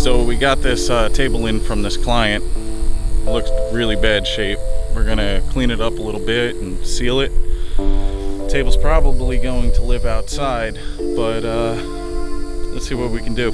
So we got this table in from this client. It looks really bad shape. We're gonna clean it up a little bit and seal it. Table's probably going to live outside, but let's see what we can do.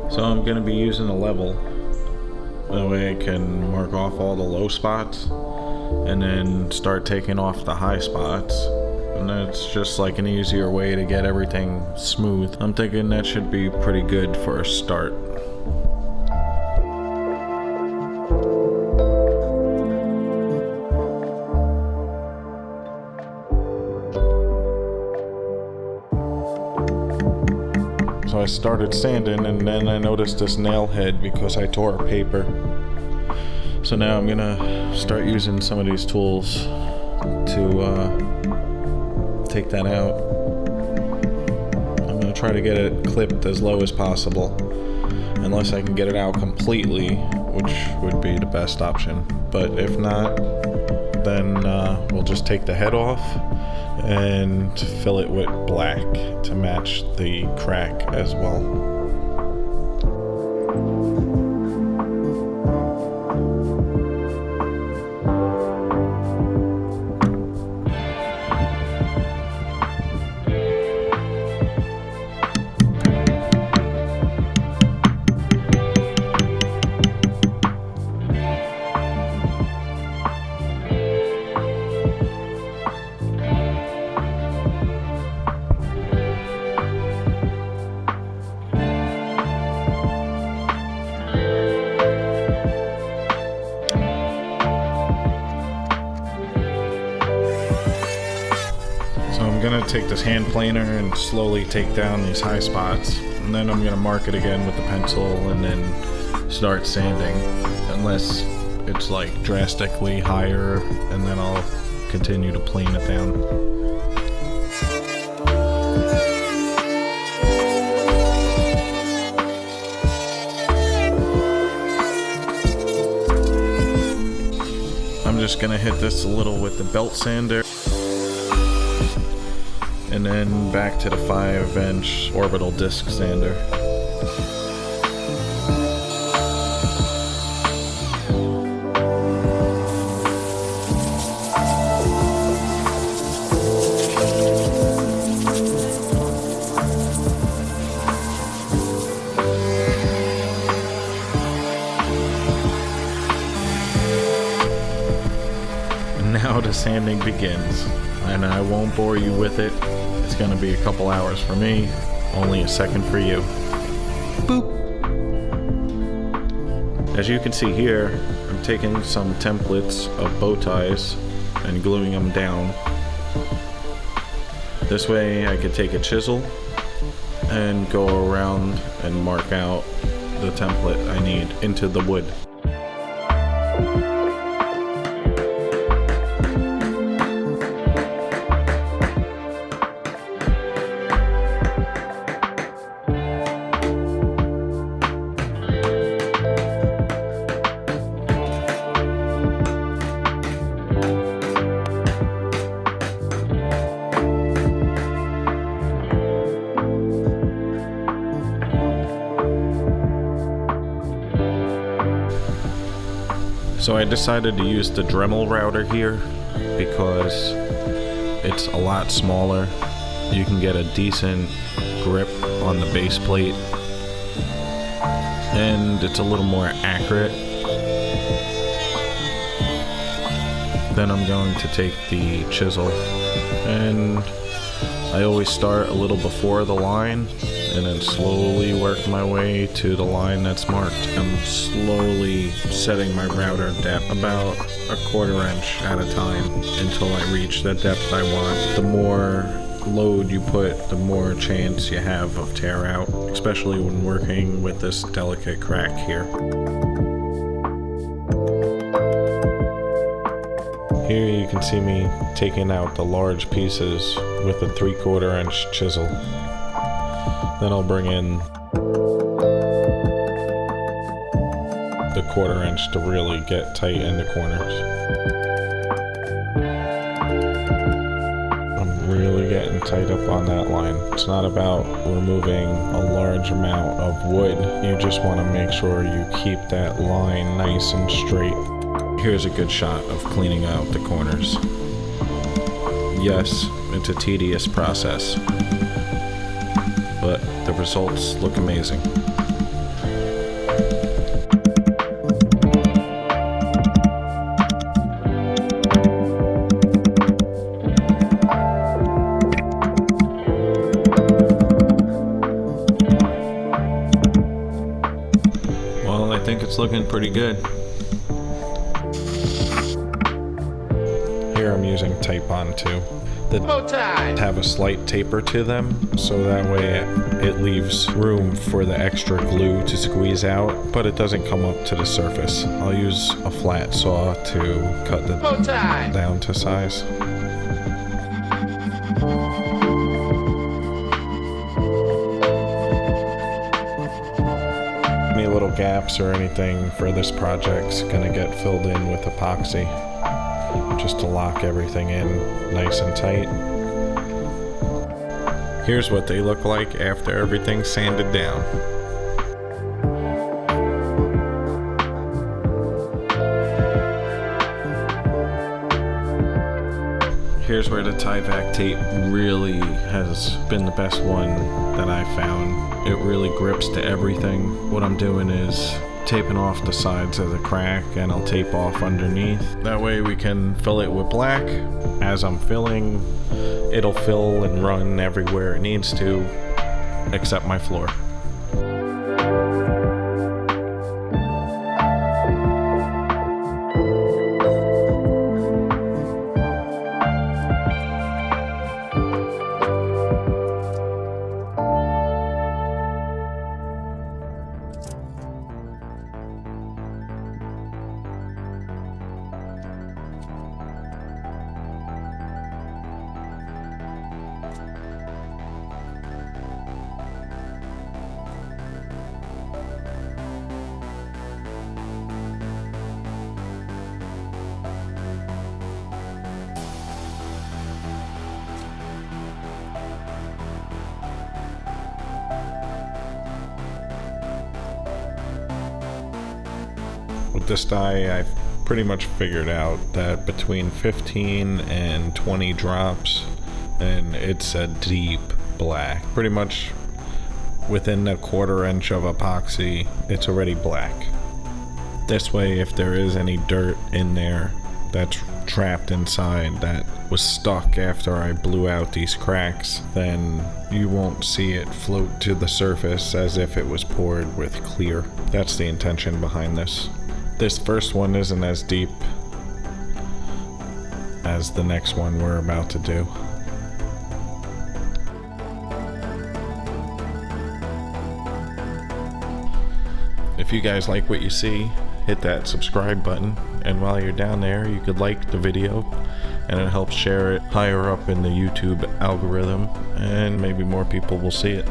So I'm going to be using a level, that way I can mark off all the low spots and then start taking off the high spots, and it's just like an easier way to get everything smooth. I'm thinking that should be pretty good for a start. So I started sanding, and then I noticed this nail head because I tore paper. So now I'm gonna start using some of these tools to take that out. I'm gonna try to get it clipped as low as possible, unless I can get it out completely, which would be the best option. But if not, then we'll just take the head off and fill it with black to match the crack as well. I'm gonna take this hand planer and slowly take down these high spots, and then I'm gonna mark it again with the pencil and then start sanding, unless it's like drastically higher, and then I'll continue to plane it down. I'm just gonna hit this a little with the belt sander, and then back to the 5-inch orbital disc sander. And now the sanding begins, and I won't bore you with it. It's gonna be a couple hours for me, only a second for you. Boop! As you can see here, I'm taking some templates of bow ties and gluing them down. This way I could take a chisel and go around and mark out the template I need into the wood. So I decided to use the Dremel router here because it's a lot smaller. You can get a decent grip on the base plate, and it's a little more accurate. Then I'm going to take the chisel, and I always start a little before the line and then slowly work my way to the line that's marked. I'm slowly setting my router depth about a 1/4 inch at a time until I reach the depth I want. The more load you put, the more chance you have of tear out, especially when working with this delicate crack here. Here you can see me taking out the large pieces with a 3/4 inch chisel. Then I'll bring in the 1/4 inch to really get tight in the corners. I'm really getting tight up on that line. It's not about removing a large amount of wood. You just want to make sure you keep that line nice and straight. Here's a good shot of cleaning out the corners. Yes, it's a tedious process, but the results look amazing. Well, I think it's looking pretty good. Here I'm using Type-On too. The have a slight taper to them, so that way it leaves room for the extra glue to squeeze out, but it doesn't come up to the surface. I'll use a flat saw to cut the down to size. Any little gaps or anything for this project's gonna get filled in with epoxy, just to lock everything in nice and tight. Here's what they look like after everything's sanded down. Here's where the Tyvek tape really has been the best one that I found. It really grips to everything. What I'm doing is taping off the sides of the crack, and I'll tape off underneath. That way we can fill it with black. As I'm filling, it'll fill and run everywhere it needs to, except my floor. With this dye, I've pretty much figured out that between 15 and 20 drops, and it's a deep black. Pretty much within a 1/4 inch of epoxy, it's already black. This way, if there is any dirt in there that's trapped inside that was stuck after I blew out these cracks, then you won't see it float to the surface as if it was poured with clear. That's the intention behind this. This first one isn't as deep as the next one we're about to do. If you guys like what you see, hit that subscribe button, and while you're down there you could like the video, and it helps share it higher up in the YouTube algorithm, and maybe more people will see it.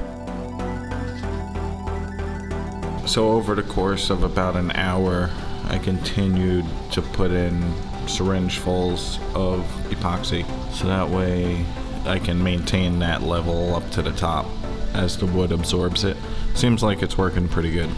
So over the course of about an hour, I continued to put in syringefuls of epoxy, so that way I can maintain that level up to the top as the wood absorbs it. Seems like it's working pretty good.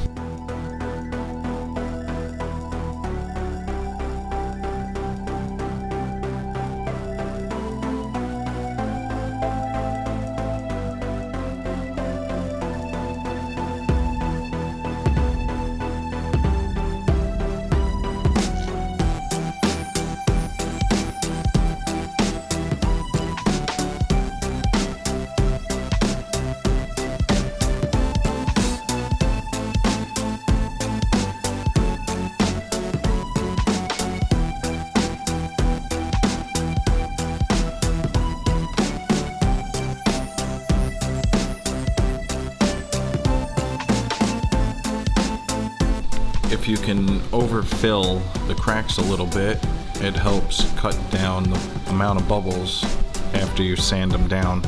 If you can overfill the cracks a little bit, it helps cut down the amount of bubbles after you sand them down.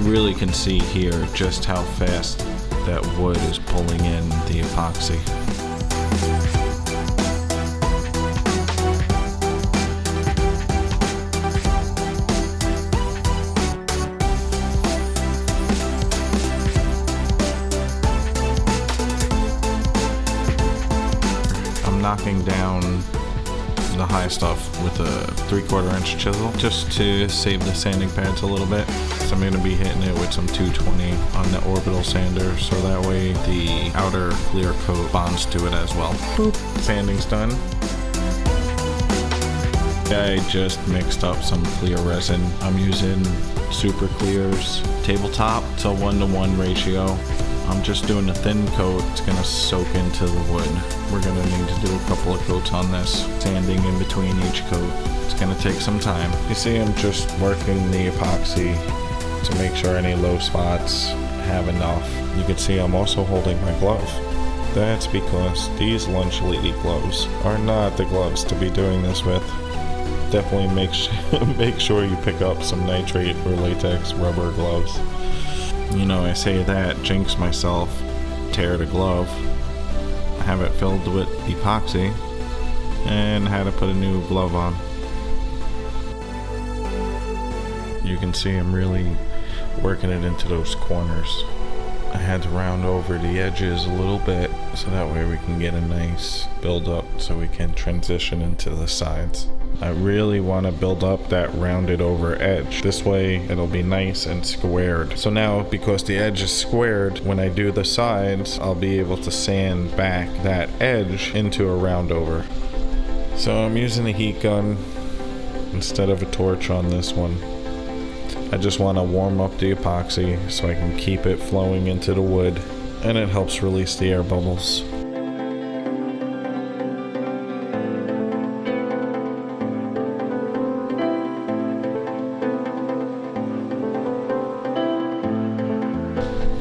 Really can see here just how fast that wood is pulling in the epoxy. I'm knocking down the high stuff with a 3/4 inch chisel just to save the sanding pads a little bit. So I'm going to be hitting it with some 220 on the orbital sander, so that way the outer clear coat bonds to it as well. Boop. Sanding's done. I just mixed up some clear resin. I'm using Super Clear's tabletop. It's a 1-to-1 ratio. I'm just doing a thin coat. It's gonna soak into the wood. We're gonna need to do a couple of coats on this, sanding in between each coat. It's gonna take some time. You see, I'm just working the epoxy to make sure any low spots have enough. You can see I'm also holding my glove. That's because these lunch lady gloves are not the gloves to be doing this with. Definitely make sure you pick up some nitrate or latex rubber gloves. You know, I say that, jinx myself, tear the glove, have it filled with epoxy, and had to put a new glove on. You can see I'm really working it into those corners. I had to round over the edges a little bit so that way we can get a nice build up so we can transition into the sides. I really want to build up that rounded over edge. This way it'll be nice and squared. So now, because the edge is squared, when I do the sides, I'll be able to sand back that edge into a round over. So I'm using a heat gun instead of a torch on this one. I just want to warm up the epoxy so I can keep it flowing into the wood, and it helps release the air bubbles.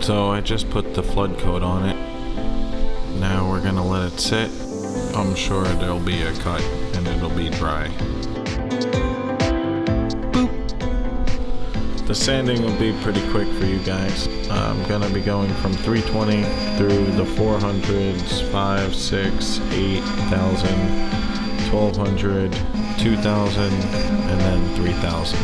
So I just put the flood coat on it. Now we're gonna let it sit. I'm sure there'll be a cut and it'll be dry. Boop. The sanding will be pretty quick for you guys. I'm gonna be going from 320 through the 400s, 5, 6, 8,000, 1,200, 2,000, and then 3,000.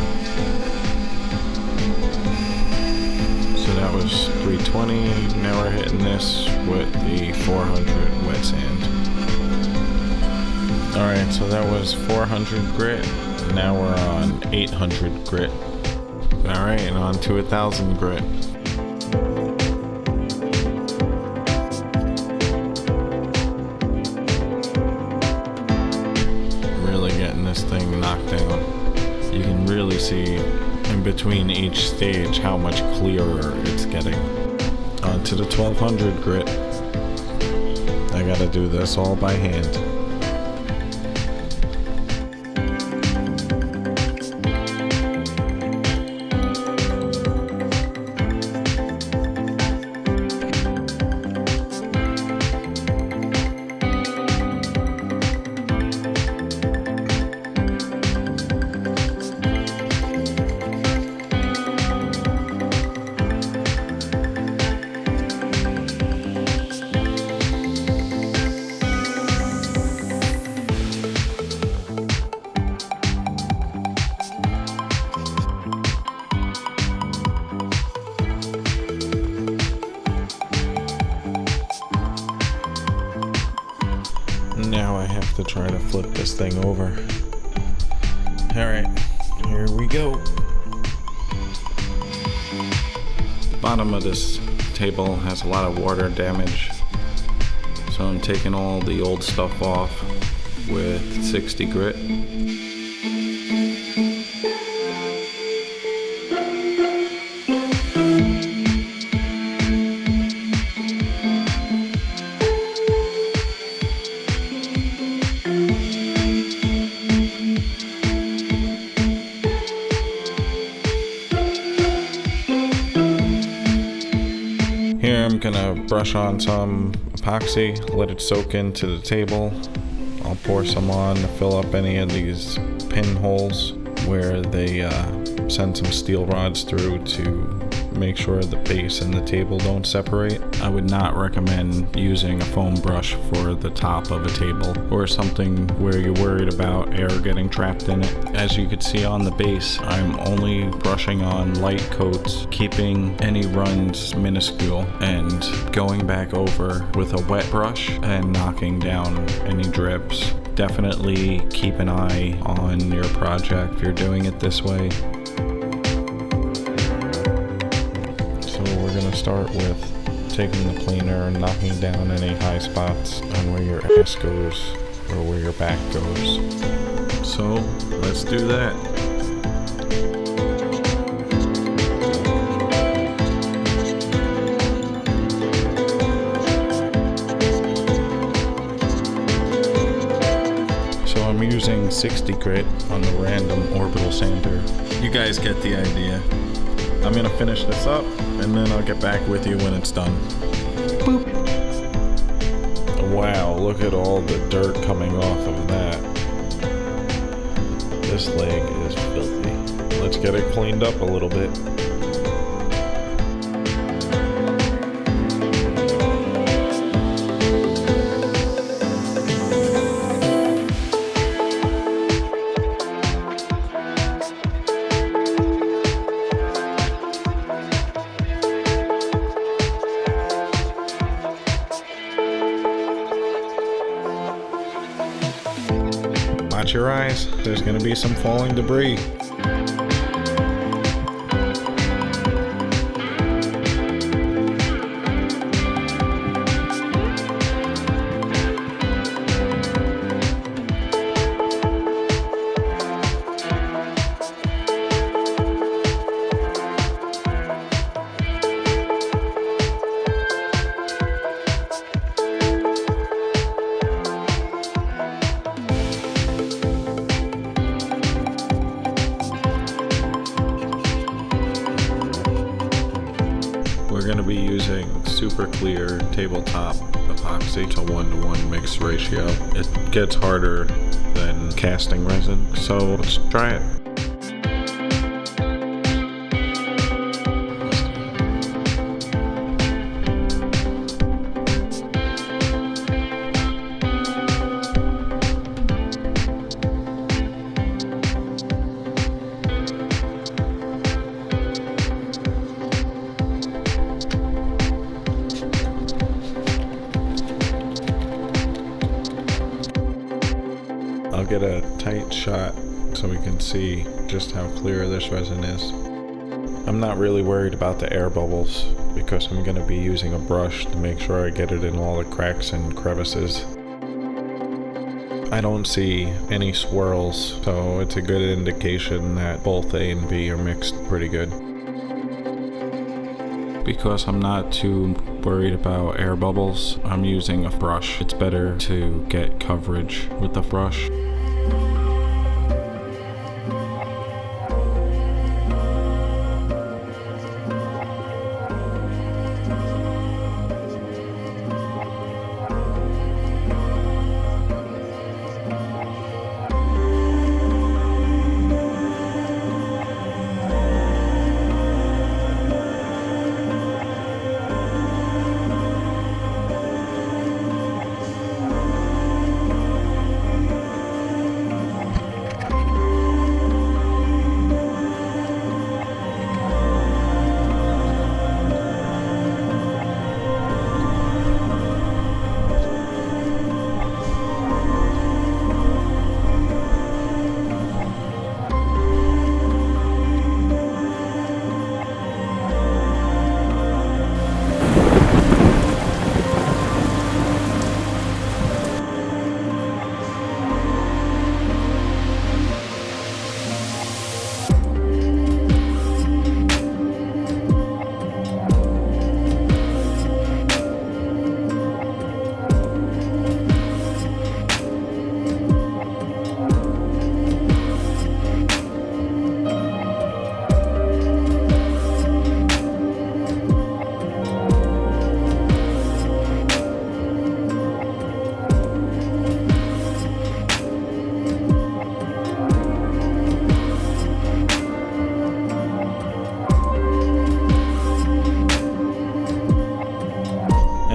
So that was 320, now we're hitting this with the 400 wet sand. Alright, so that was 400 grit, now we're on 800 grit. Alright, and on to 1,000 grit. Really getting this thing knocked down. You can really see in between each stage how much clearer it's getting. On to the 1,200 grit. I gotta do this all by hand. Now I have to try to flip this thing over. Alright, here we go. Bottom of this table has a lot of water damage, so I'm taking all the old stuff off with 60 grit. Here I'm gonna brush on some epoxy, let it soak into the table. I'll pour some on to fill up any of these pinholes where they send some steel rods through to make sure the base and the table don't separate. I would not recommend using a foam brush for the top of a table or something where you're worried about air getting trapped in it. As you can see on the base, I'm only brushing on light coats, keeping any runs minuscule, and going back over with a wet brush and knocking down any drips. Definitely keep an eye on your project if you're doing it this way. We're gonna start with taking the planer and knocking down any high spots on where your ass goes or where your back goes. So let's do that. So I'm using 60 grit on the random orbital sander. You guys get the idea. I'm gonna finish this up and then I'll get back with you when it's done. Boop. Wow, look at all the dirt coming off of that. This leg is filthy. Let's get it cleaned up a little bit. Watch your eyes, there's gonna be some falling debris. We're going to be using super clear tabletop epoxy to 1:1 mix ratio. It gets harder than casting resin, so let's try it. I'll get a tight shot so we can see just how clear this resin is. I'm not really worried about the air bubbles because I'm going to be using a brush to make sure I get it in all the cracks and crevices. I don't see any swirls, so it's a good indication that both A and B are mixed pretty good. Because I'm not too worried about air bubbles, I'm using a brush. It's better to get coverage with the brush.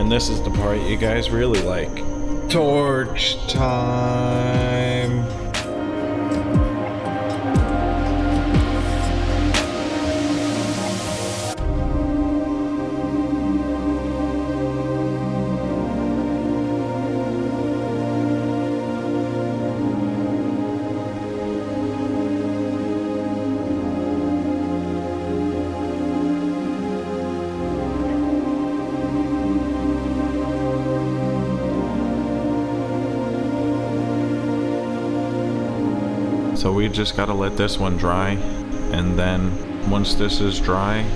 And this is the part you guys really like. Torch time. So we just gotta let this one dry, and then once this is dry,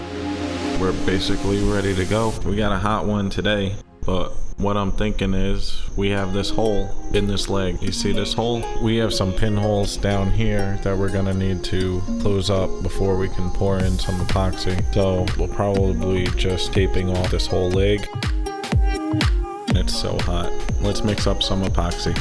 we're basically ready to go. We got a hot one today, but what I'm thinking is we have this hole in this leg. You see this hole? We have some pinholes down here that we're gonna need to close up before we can pour in some epoxy. So we'll probably just taping off this whole leg. It's so hot. Let's mix up some epoxy.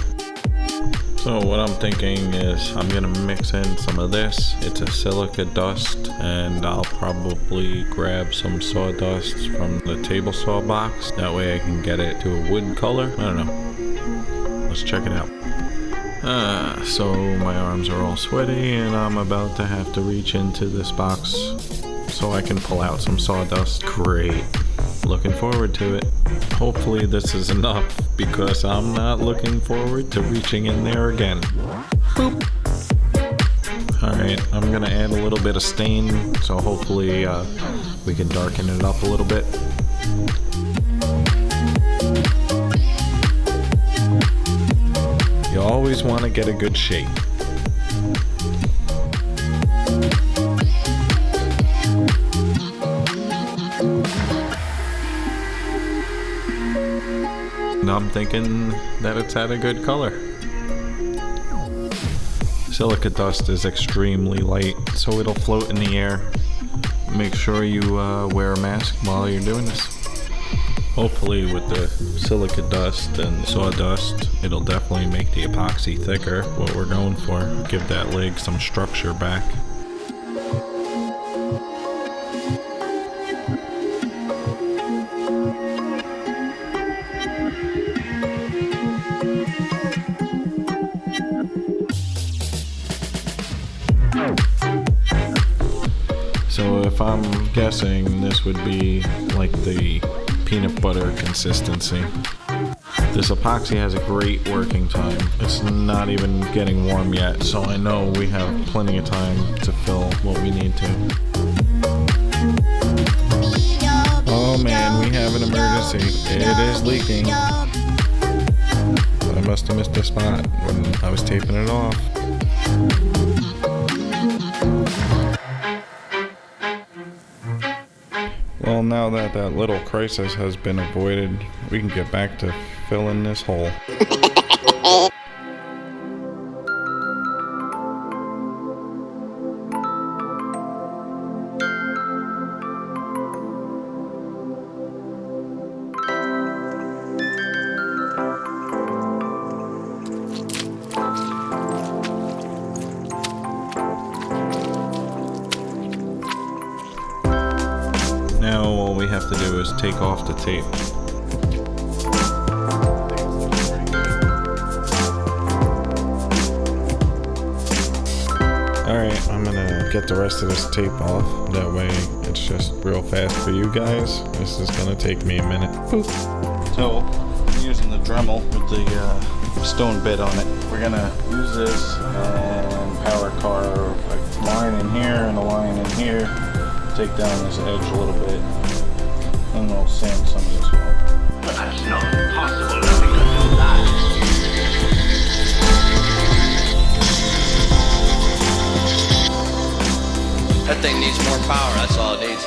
So what I'm thinking is I'm gonna mix in some of this. It's a silica dust, and I'll probably grab some sawdust from the table saw box. That way I can get it to a wood color. I don't know. Let's check it out. So my arms are all sweaty and I'm about to have to reach into this box so I can pull out some sawdust. Great. Looking forward to it. Hopefully this is enough, because I'm not looking forward to reaching in there again. Boop. Alright, I'm gonna add a little bit of stain, so hopefully we can darken it up a little bit. You always want to get a good shape. And I'm thinking that it's had a good color. Silica dust is extremely light, so it'll float in the air. Make sure you wear a mask while you're doing this. Hopefully with the silica dust and sawdust, it'll definitely make the epoxy thicker. What we're going for, give that leg some structure back. So if I'm guessing, this would be like the peanut butter consistency. This epoxy has a great working time. It's not even getting warm yet, so I know we have plenty of time to fill what we need to. Oh man, we have an emergency. It is leaking. I must have missed a spot when I was taping it off. Well, now that that little crisis has been avoided, we can get back to filling this hole. Now all we have to do is take off the tape. Alright, I'm gonna get the rest of this tape off. That way it's just real fast for you guys. This is gonna take me a minute. Boop. So, I'm using the Dremel with the stone bit on it. We're gonna use this and power carve a line in here and a line in here. Take down this edge a little bit, and we'll sand some of this off. That's not possible, nothing can do that. That thing needs more power, that's all it needs.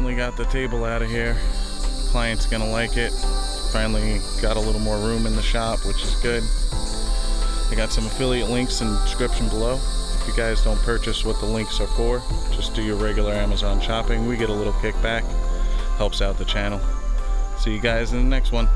finally got the table out of here. Client's gonna like it. Finally got a little more room in the shop, which is good. I got some affiliate links in the description below. If you guys don't purchase what the links are for, just do your regular Amazon shopping. We get a little kickback. Helps out the channel. See you guys in the next one.